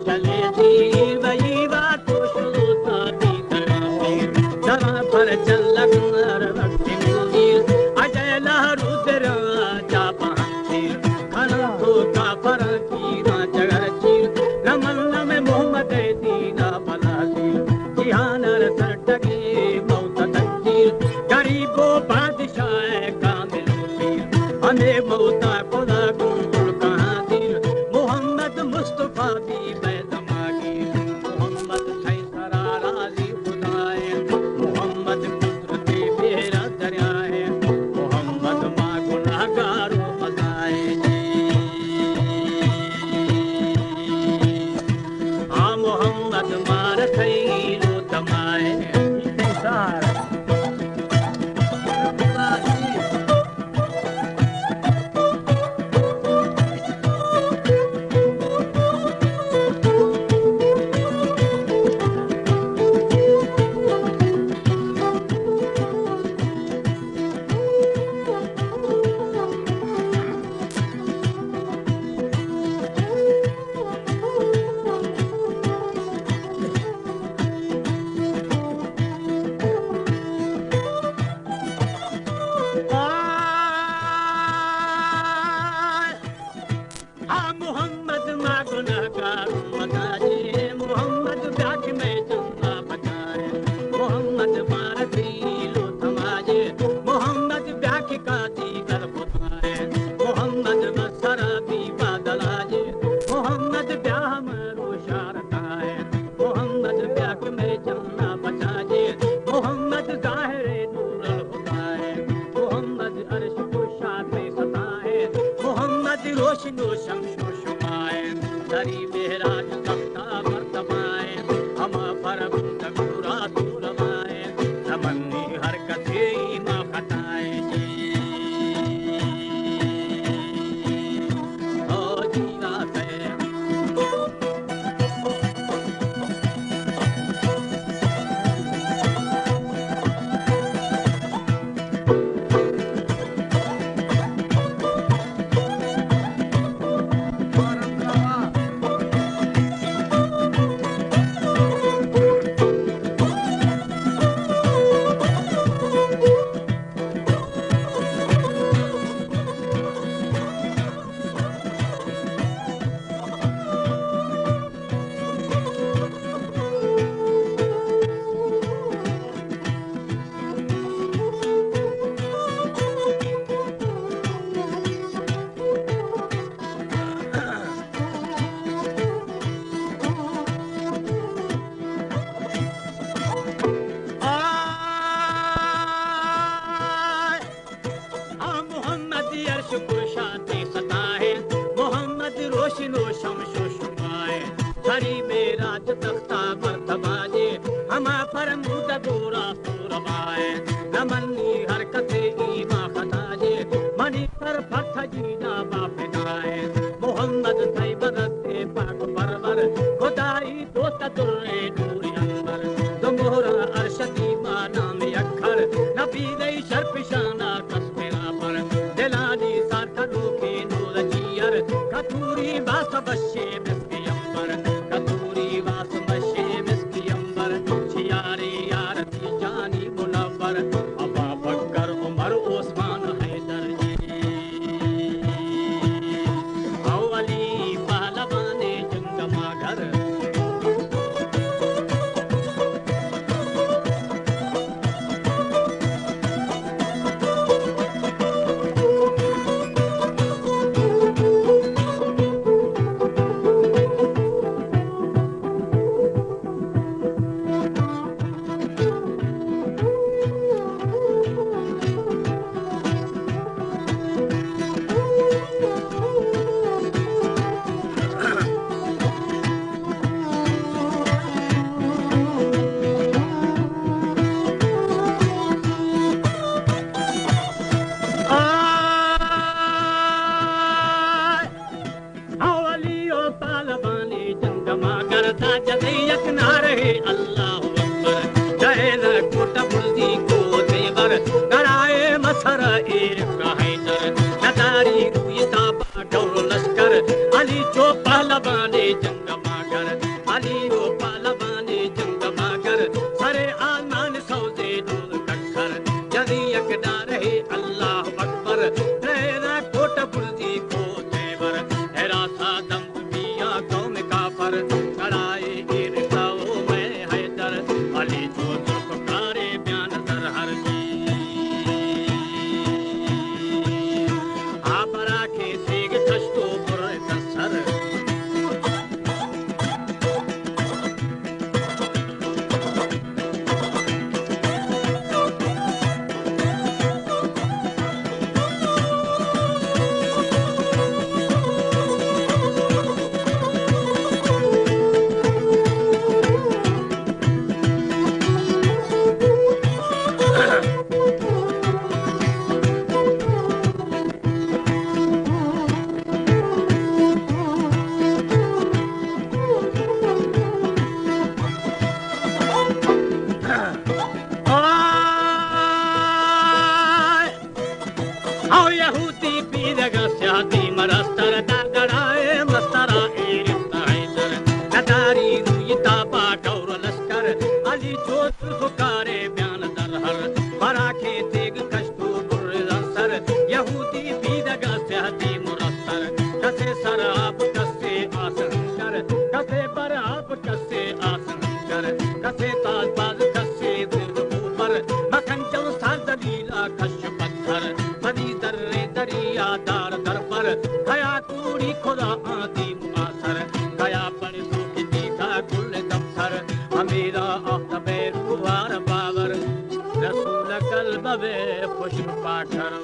चले तीर वही बात तो शुरुता भी तीर जरा पर चल लगनर भक्ति तीर अजय लहरू तेरा चापा तीर खाना तो का पर की ना जगर तीर रमन में मोहम्मद दीना भला तीर जिहानर सर टके मौत तकदीर गरीबो बादशाह कामिल तीर हमें मौता खुदा गुल कहाँ तीर मोहम्मद मुस्तफा भी बैदमागी मोहम्मद सैसरा राजी खुदाए मोहम्मद कुदरते मेरा दरिया है मोहम्मद माँ गुनाहगारों मजाए हाँ मोहम्मद मार थई लो तमाए संसार मोहम्मद माँ गुनाहगारों मजाए मोहम्मद ब्याख में चंदा बजाए मोहम्मद मार दिलो थमाए मोहम्मद ब्याख का दीगर बुधाए मोहम्मद मसरा भी बादल आए मोहम्मद ब्याह में रोशार खाए मोहम्मद ब्याख में चंदा बजाए मोहम्मद जाहिर नूरल खुदाए मोहम्मद अर्श को शाते सताए मोहम्मद रोशनो शमशो शुमाए दरी मेहराज तख्ता मर्तबाए हम फरब तगुरा दूरवाए तमन्नी हरकते ईमा खताए ओ जीवा है रोशनो शमशो शुमाए हरी मेरा तख्ता मर्तबाजे हमा फरमूद दूरा सूरबाए नमन्नी हरकते ईमा खताजे मनी पर फथ जीना बाफिदाए मोहम्मद तैबरते पाक परवर खुदाई दोस्त दुर्रे नूरी अंबर तुमोरा अरशदी माना में अखर नबी दई शर्फशाना कसमेरा पर दिलानी साथरों के नूर जियर कतूरी वास बशे मिस्की अंबर कतूरी वास बशे मिस्की अंबर छियारे यार दी जानी मुनव्वर अबा बकर उमर उस्मान हैदर जी अली पहलवाने जंगमा घर Ali जो पहलवाने जंग मागर अली वो पालवानी जंग मागर सरे आलमान सौदे दूर कक्कर जदी यकदा रहे अल्लाह अकबर रहना कोट पुरजी को तेवर हेरा सा दम बिया कौम काफर कराए इरसाओ में हैदर अली जो पुकारे बयान दर हर जी आप राखे सेग कष्टो पुर कसर आओ यहूदी पीरगा शादी मरस्तर दड़ाए मस्तरा एरिफ्ता हैदर नदारी नुयता बा गौर लश्कर अली जोत फुकारे बयान दर हर बराखे तेग कष्टो बुरसर यहूदी पीरगा शादी मुरस्तर कसे शराब कसे आसंकर कसे बराब कसे आसंकर कसे ताजबाज कसे दिल ऊपर मखन चल सार दलीला कश पत्थर बदी दर्रे दरिया दार दर पर गया कूड़ी खुदा आदि मुआसर गया पर सुख दीखा कुल दफ्तर अमीरा आफ्तबे रुहार बावर रसूल कल्ब वे खुश पाकर